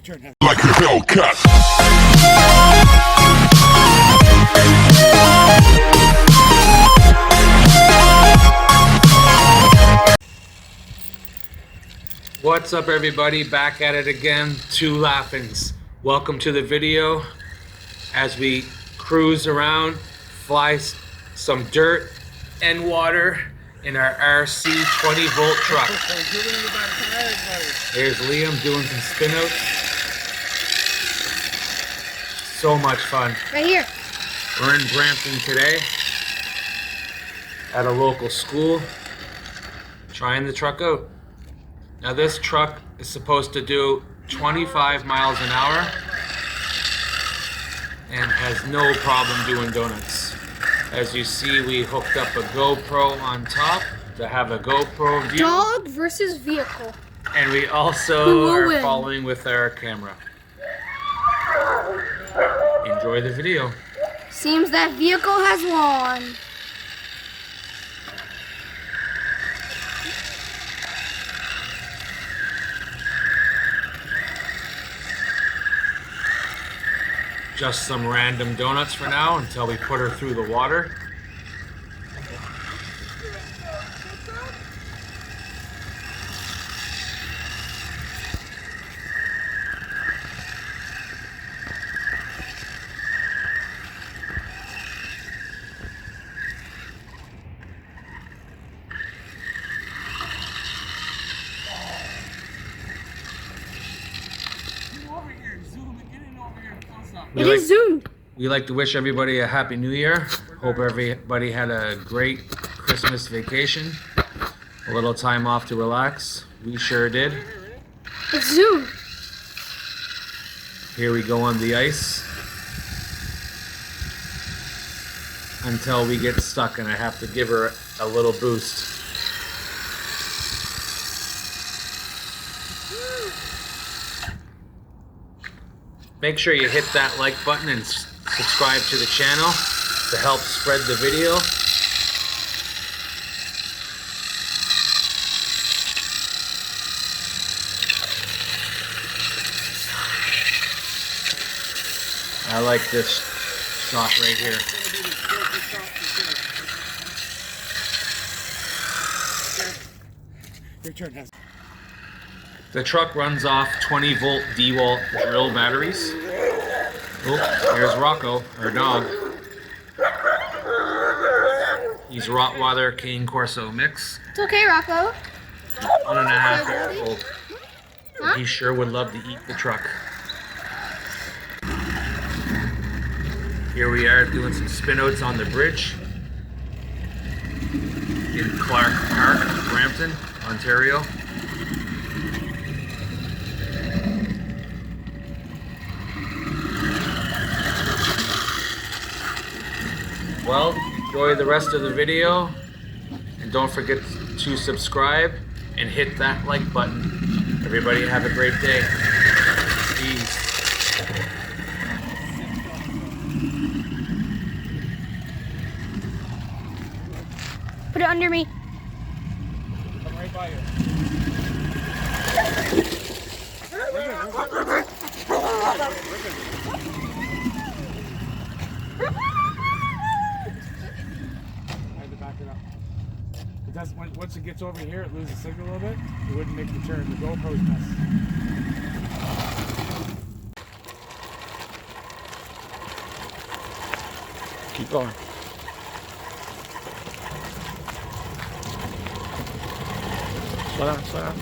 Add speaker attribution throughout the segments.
Speaker 1: turn.
Speaker 2: Like a bell cut.
Speaker 3: What's up, everybody? Back at it again. Two Laughins. Welcome to the video as we cruise around, fly some dirt and water in our RC 20-volt truck. Here's Liam doing some spin-outs. So much fun.
Speaker 4: Right here.
Speaker 3: We're in Brampton today at a local school trying the truck out. Now this truck is supposed to do 25 miles an hour and has no problem doing donuts. As you see, we hooked up a GoPro on top to have a GoPro view.
Speaker 4: Dog versus vehicle.
Speaker 3: And we also are following with our camera. Enjoy the video.
Speaker 4: Seems that vehicle has won.
Speaker 3: Just some random donuts for now until we put her through the water. We like to wish everybody a happy new year. Hope everybody had a great Christmas vacation. A little time off to relax. We sure did.
Speaker 4: It's Zoom.
Speaker 3: Here we go on the ice until we get stuck and I have to give her a little boost. Make sure you hit that like button and subscribe to the channel to help spread the video. I like this shot right here.
Speaker 1: Your turn.
Speaker 3: The truck runs off 20-volt DeWalt drill batteries. Oh, here's Rocco, our dog. He's Rottweiler Cane Corso mix.
Speaker 4: It's okay, Rocco.
Speaker 3: 1.5 years old.
Speaker 4: Huh?
Speaker 3: He sure would love to eat the truck. Here we are doing some spin-outs on the bridge in Clark Park, Brampton, Ontario. Well, enjoy the rest of the video, and don't forget to subscribe and hit that like button. Everybody have a great day. Peace.
Speaker 4: Put it under me.
Speaker 1: Come right by you. Because once it gets over here, it loses signal a little bit. It wouldn't make the turn. The GoPro's mess.
Speaker 3: Keep going. Slow down, slow down.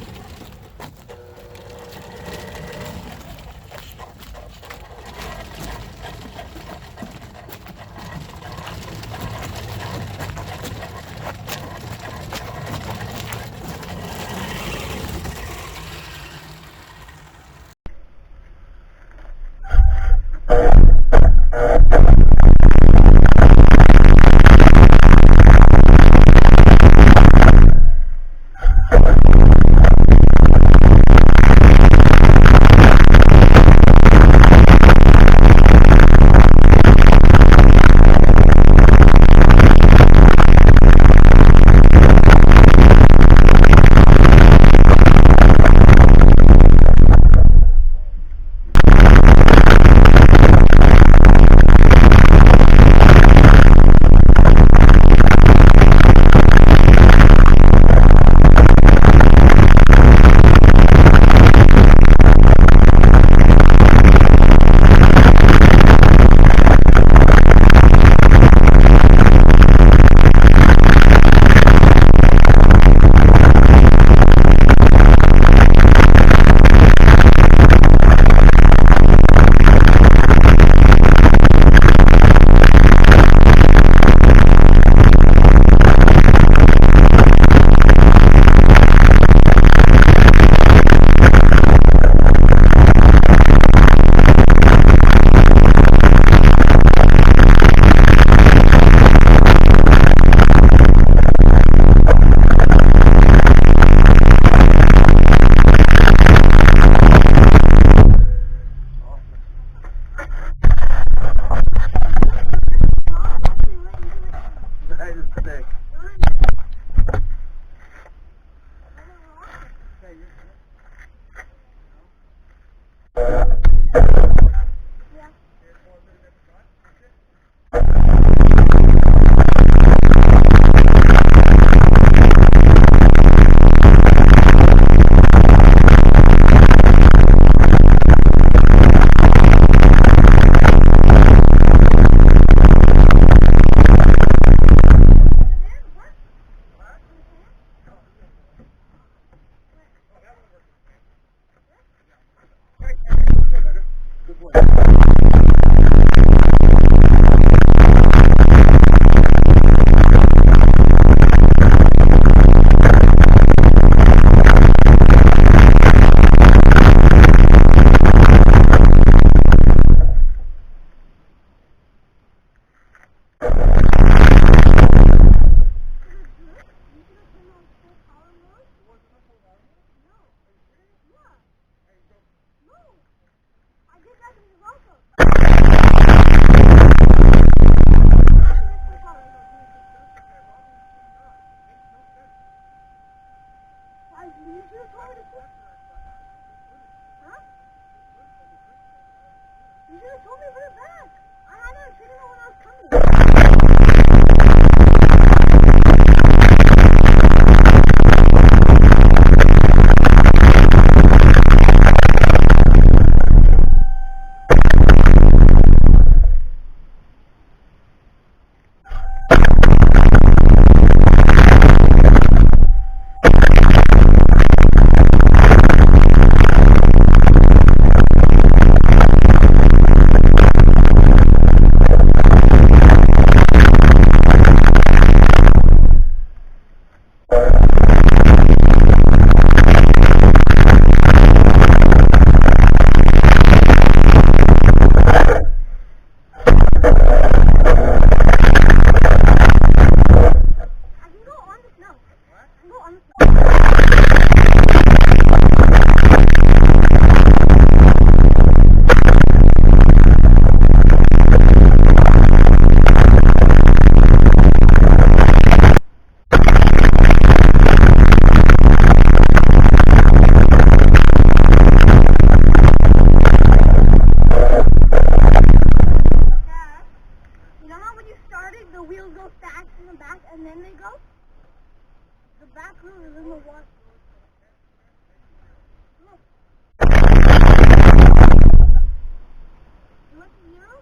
Speaker 2: started, the wheels go fast in the back, and then they go. The back wheel is in the water. Look. You want the zero?